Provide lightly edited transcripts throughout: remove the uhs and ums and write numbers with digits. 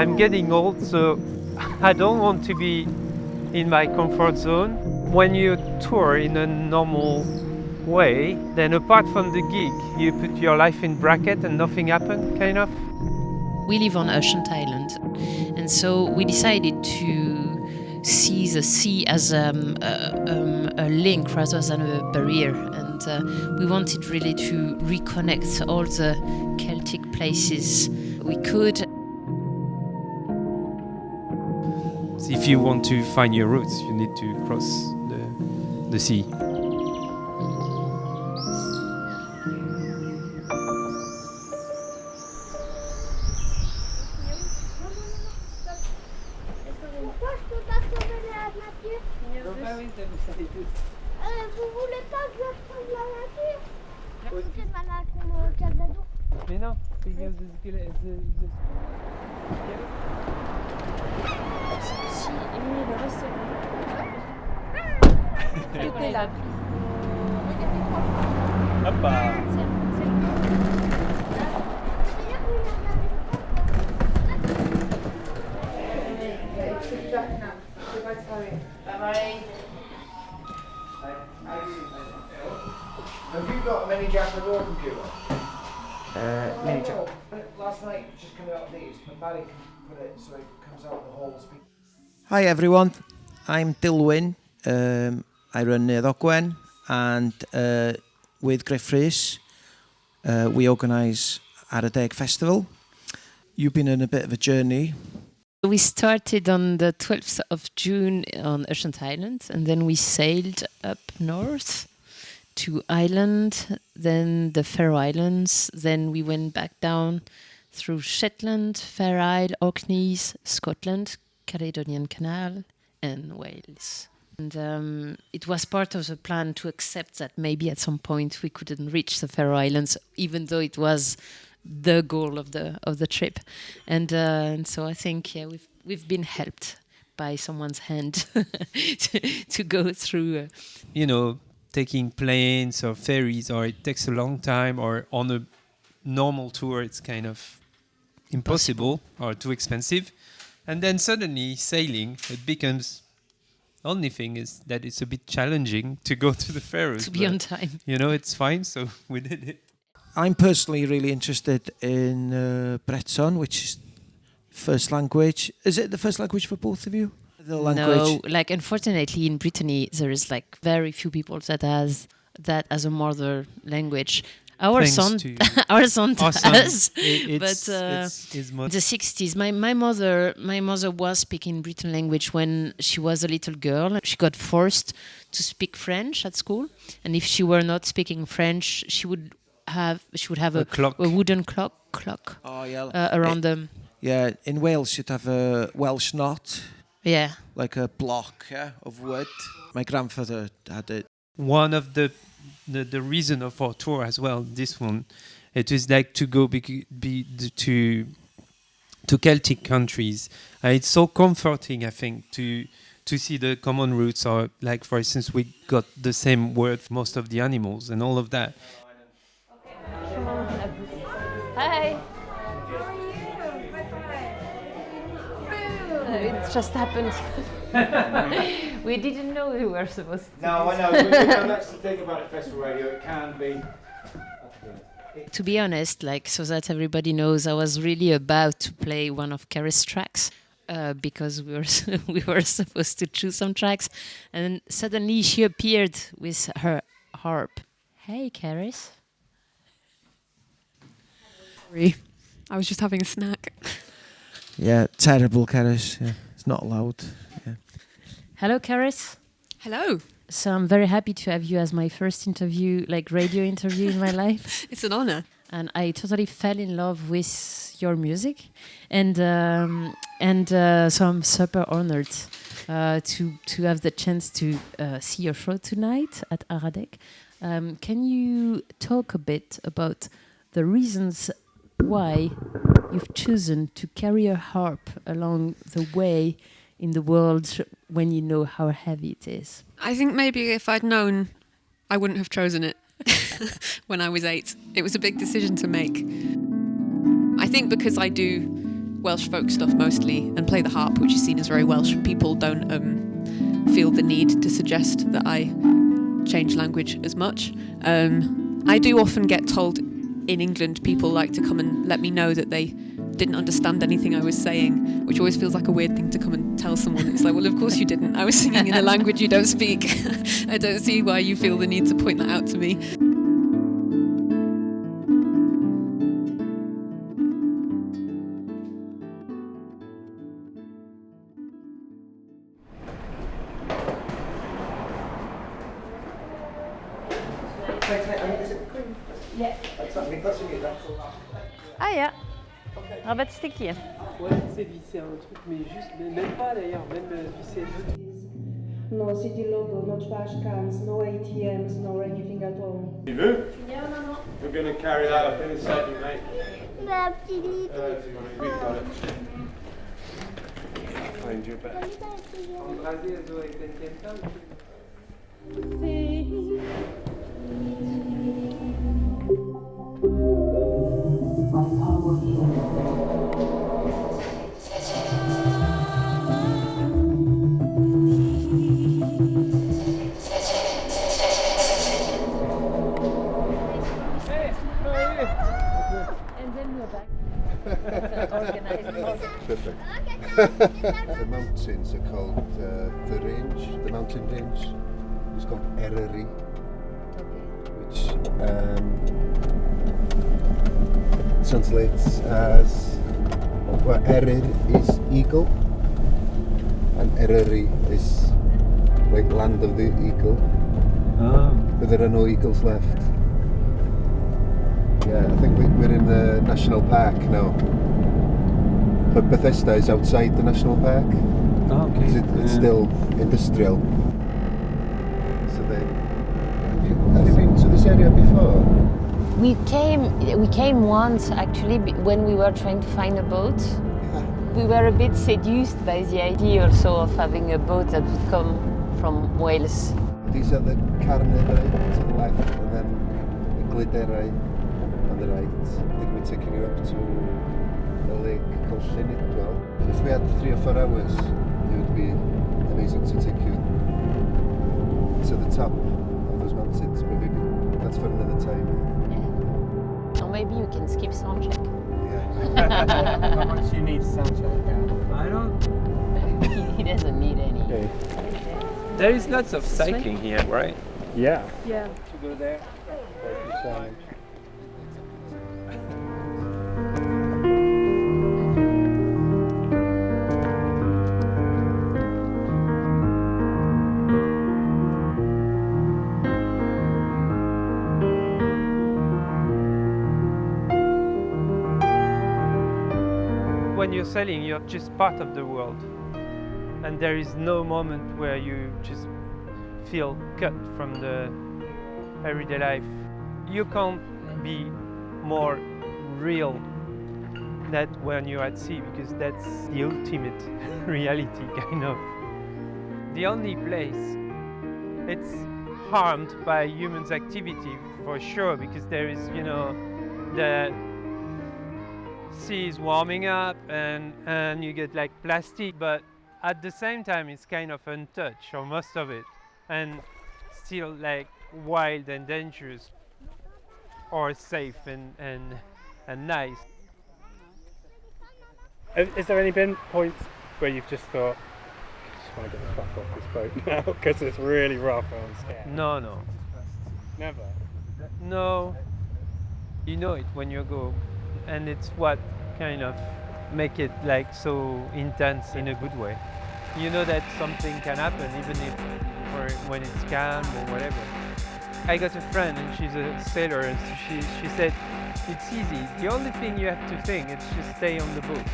I'm getting old, so I don't want to be in my comfort zone. When you tour in a normal way, then apart from the gig, you put your life in bracket and nothing happens, kind of. We live on Ocean Island, and so we decided to see the sea as a link rather than a barrier. And we wanted really to reconnect all the Celtic places we could. If you want to find your roots, you need to cross the sea. Vous voulez pas que je fasse la nature? C'est malade comme Casado. Mais non, c'est Si, oui, le reste c'est bon. Là. Hoppa. Have you got a mini jack on your computer? Mini jack. Last night, just coming out of these, but Barry can put it so it comes out of the whole speaker. Hi everyone, I'm Dilwyn. I run Ninnog and with Griff Rhys, we organise Aradeg Festival. You've been on a bit of a journey. We started on the 12th of June on Ocean Island, and then we sailed up north to Ireland, then the Faroe Islands, then we went back down through Shetland, Fair Isle, Orkneys, Scotland, Caledonian Canal, and Wales. And it was part of the plan to accept that maybe at some point we couldn't reach the Faroe Islands, even though it was the goal of the trip. And so I think we've been helped by someone's hand to go through. Taking planes or ferries, or it takes a long time, or on a normal tour it's kind of impossible or too expensive. And then suddenly sailing, it becomes, only thing is that it's a bit challenging to go to the Faroes. To be on time. It's fine, so we did it. I'm personally really interested in Breton, which is first language. Is it the first language for both of you? The language? No, unfortunately in Brittany there is very few people that has that as a mother language. Our son does, but in the 60s, my mother was speaking Breton language when she was a little girl. She got forced to speak French at school, and if she were not speaking French, she would have a wooden clock around them. Yeah, in Wales you'd have a Welsh knot. Yeah. Like a block of wood. My grandfather had it. One of the reason of our tour as well, this one, it is to go to Celtic countries. It's so comforting, I think, to see the common roots, or for instance, we got the same word for most of the animals and all of that. Hi. It just happened. We didn't know we were supposed to. No, I know. That's the thing about Festival Radio. It can be. To be honest, so that everybody knows, I was really about to play one of Caris' tracks because we were supposed to choose some tracks, and suddenly she appeared with her harp. Hey, Caris. Sorry, I was just having a snack. Yeah, terrible, Caris. Yeah, it's not allowed. Yeah. Hello, Caris. Hello. So I'm very happy to have you as my first interview, radio interview in my life. It's an honor. And I totally fell in love with your music, and so I'm super honored to have the chance to see your show tonight at Aradeg. Can you talk a bit about the reasons why you've chosen to carry a harp along the way in the world when you know how heavy it is? I think maybe if I'd known, I wouldn't have chosen it when I was 8. It was a big decision to make. I think because I do Welsh folk stuff mostly and play the harp, which is seen as very Welsh. People don't feel the need to suggest that I change language as much. I do often get told in England, people like to come and let me know that they didn't understand anything I was saying, which always feels like a weird thing to come and tell someone. It's like, well, of course you didn't. I was singing in a language you don't speak. I don't see why you feel the need to point that out to me. Ah ja, un bête sticky. Ouais, c'est visser un truc, mais juste, même pas d'ailleurs, même visser. No city logo, no trash cans, no ATMs, no anything at all. Tu veux? We're going to carry that up in a second, mate. La petite lit. We've got it. Find you a bit. Embraser as though avec quelqu'un. And then we're back. Perfect. The mountains are called the range, the mountain range. It's called Eryri, which translates as, well, Eryr is eagle, and Eryri is like land of the eagle, but there are no eagles left. Yeah, I think we're in the national park now, but Bethesda is outside the national park. Oh, okay. 'Cause it's still industrial. So have you been to this area before? We came once actually when we were trying to find a boat. We were a bit seduced by the idea also of having a boat that would come from Wales. These are the Carnivore to the left, and then the Glyderau on the right. I think we're taking you up to a lake called Ninnog. If we had 3 or 4 hours, it would be amazing to take you to the top of those mountains, but maybe that's for another time. Yeah. Or maybe you can skip soundcheck. Yeah. How much do you need sound check? I don't. He doesn't need any. Okay. There is lots of cycling here, right? Yeah. Yeah. To go there. When you're sailing, you're just part of the world, and there is no moment where you just feel cut from the everyday life. You can't be more real than when you're at sea, because that's the ultimate reality, kind of. The only place it's harmed by humans' activity, for sure, because there is, the sea is warming up and you get like plastic, but at the same time it's kind of untouched, or most of it, and still like wild and dangerous, or safe and nice. Has there any been points where you've just thought, I just want to get the fuck off this boat now because it's really rough and I'm scared? No. Never? No. You know it when you go, and it's what kind of make it like so intense in a good way. You know that something can happen even if when it's calm or whatever. I got a friend and she's a sailor, and she said it's easy. The only thing you have to think is just stay on the boat.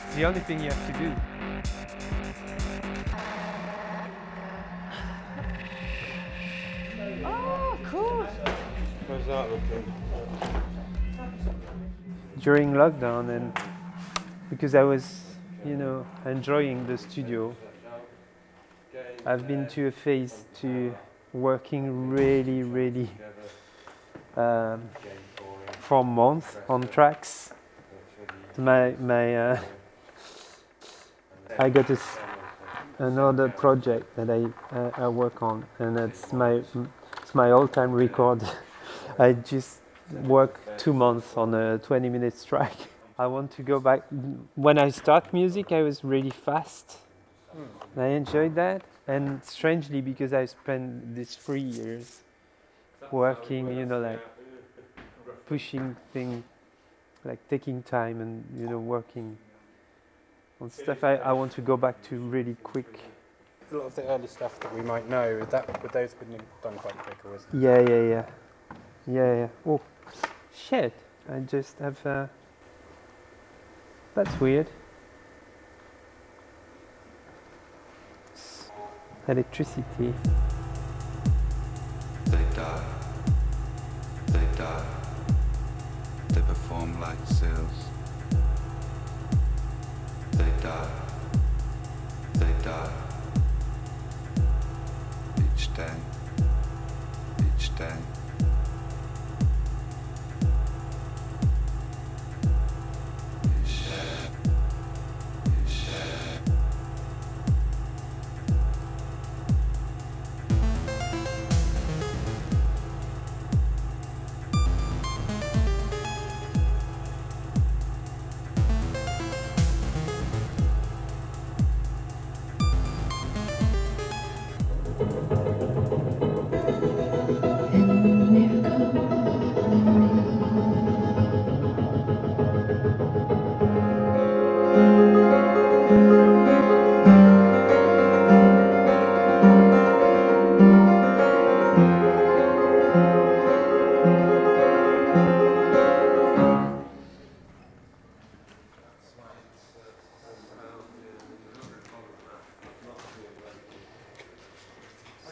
It's the only thing you have to do. Oh, cool. How's that looking? During lockdown, and because I was, enjoying the studio, I've been to a phase to working really for months on tracks, I got another project that I work on, and it's my all-time record. I just work 2 months on a 20-minute track. I want to go back. When I start music, I was really fast. I enjoyed that, and strangely, because I spent these 3 years working, like pushing things, like taking time and working on stuff. I want to go back to really quick. A lot of the early stuff that we might know, would those have been done quite quick, or was it? Yeah. Oh, shit! I just have. That's weird. Electricity. They die. They perform like seals. They die. Each day.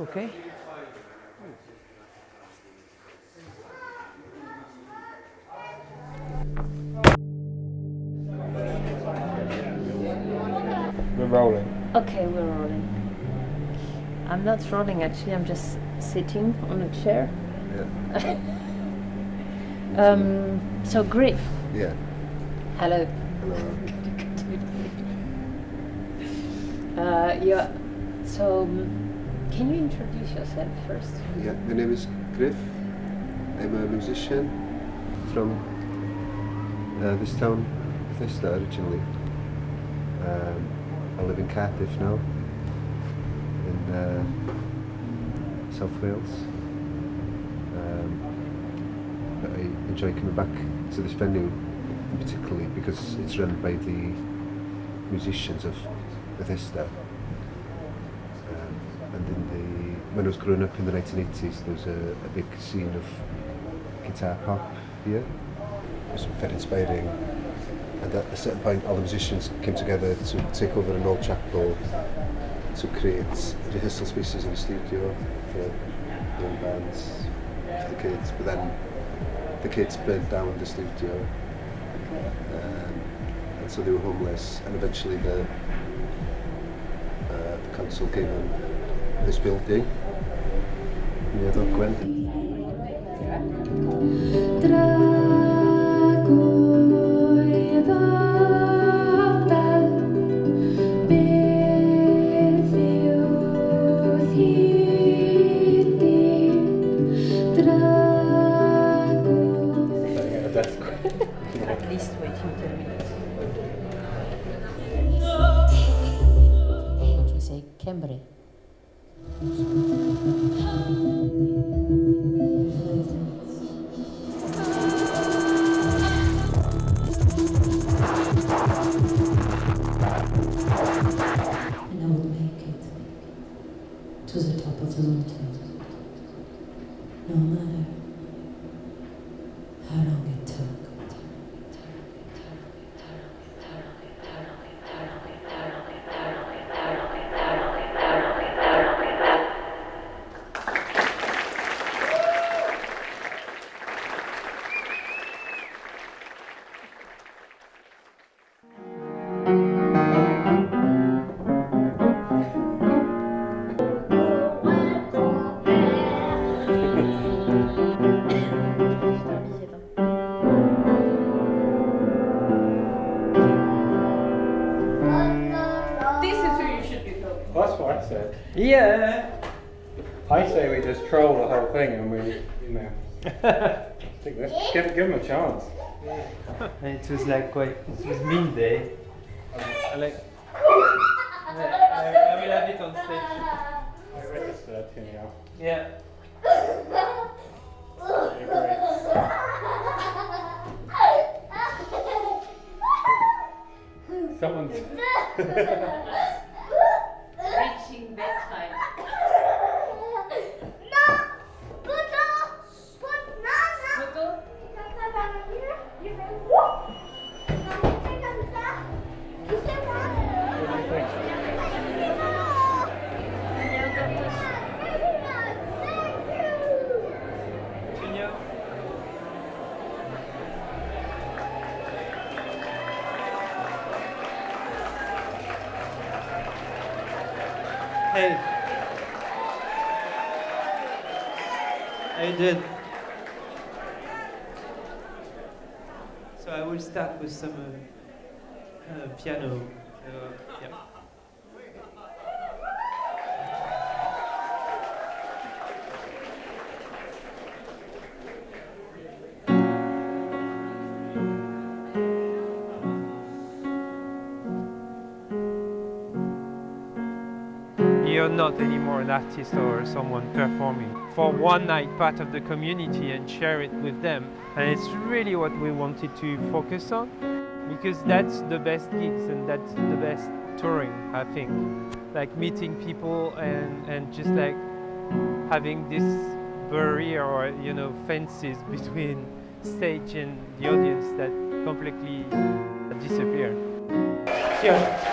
Okay. We're rolling. Okay, we're rolling. I'm not rolling actually, I'm just sitting on a chair. Yeah. So Griff. Yeah. Hello. Hello. So can you introduce yourself first? Yeah, my name is Griff. I'm a musician from this town, Bethesda, originally. I live in Cardiff now, in South Wales. But I enjoy coming back to this venue, particularly because it's run by the musicians of Bethesda. And when I was growing up in the 1980s, there was a big scene of guitar pop here. It was very inspiring. And at a certain point, all the musicians came together to take over an old chapel to create rehearsal spaces in the studio for young bands, for the kids. But then the kids burnt down the studio, and so they were homeless. And eventually, the council gave them this building near Ddogwen. At least waiting 10 minutes. What we say, Cambrai. And I will make it to the top of the mountain, no matter how long it took. Yeah. I say we just troll the whole thing and we, you know, give them a chance. And it was like quite, it was mean day. I will have it on stage. I registered, you know. Yeah. Someone's Reaching bedtime. Hey. I did. So I will start with some piano. Yeah. You're not anymore an artist or someone performing. For one night, part of the community and share it with them. And it's really what we wanted to focus on, because that's the best gigs and that's the best touring, I think. Like meeting people and just like having this barrier or, you know, fences between stage and the audience that completely disappear. Here.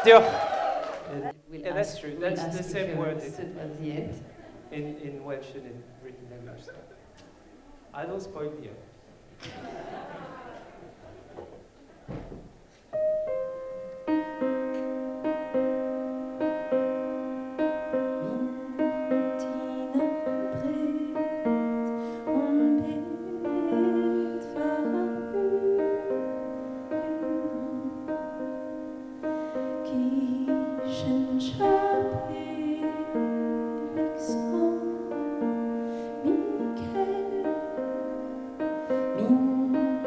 Yeah, that's true. That's the same word at the end. in Welsh and in written language. So I don't spoil the end. Min